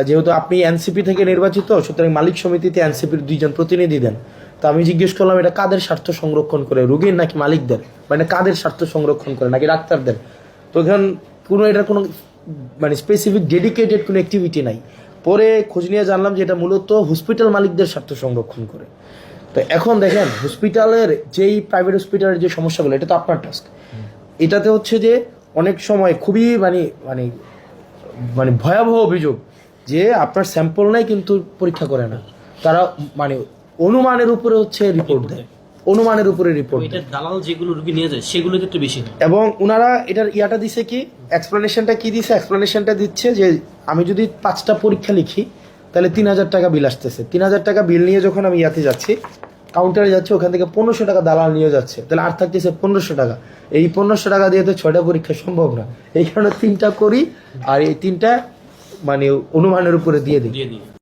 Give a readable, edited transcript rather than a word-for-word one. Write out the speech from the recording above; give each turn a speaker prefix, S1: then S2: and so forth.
S1: যেহেতু আপনি এনসিপি থেকে নির্বাচিত, সুতরাং মালিক সমিতিতে এনসিপির 2 জন প্রতিনিধি দেন। তো আমি জিজ্ঞেস করলাম এটা কাদের স্বার্থ সংরক্ষণ করে, রোগীর নাকি মালিকদের, মানে কাদের স্বার্থ সংরক্ষণ করে নাকি ডাক্তারদের? তো এখন এটার কোনো মানে স্পেসিফিক ডেডিকেটেড কোনো অ্যাক্টিভিটি নাই। পরে খোঁজ নিয়ে জানলাম যে এটা মূলত হসপিটাল মালিকদের স্বার্থ সংরক্ষণ করে। তো এখন দেখেন হসপিটালের যেই প্রাইভেট হসপিটালের যে সমস্যাগুলো, এটা তো আপনার টাস্ক। এটাতে হচ্ছে যে অনেক সময় খুবই মানে মানে মানে ভয়াবহ অভিযোগ যে আপনার স্যাম্পল নাই কিন্তু পরীক্ষা করে না, তারা মানে অনুমানের উপরে হচ্ছে রিপোর্ট দেয়, অনুমানের উপরে রিপোর্ট দেয়।
S2: দালাল যেগুলো রোগী নিয়ে যায় সেগুলো ক্ষেত্রে বেশি হয়।
S1: এবং ওনারা এটার ইয়াটা দিছে কি, এক্সপ্লেনেশনটা কি দিছে, এক্সপ্লেনেশনটা দিচ্ছে যে আমি যদি 5টা পরীক্ষা লিখি তাহলে 3000 টাকা বিল আসতেছে। 3000 টাকা বিল নিয়ে যখন আমি ইয়াতে যাচ্ছি, কাউন্টারে যাচ্ছি, ওখান থেকে 1500 টাকা দালাল নিয়ে যাচ্ছে, তাহলে আর থাকতেছে 1500 টাকা। এই 1500 টাকা দিয়ে তো 6টা পরীক্ষা সম্ভব না, এই কারণে 3টা করি, আর এই 3টা মানে অনুমানের উপরে দিয়ে দিই।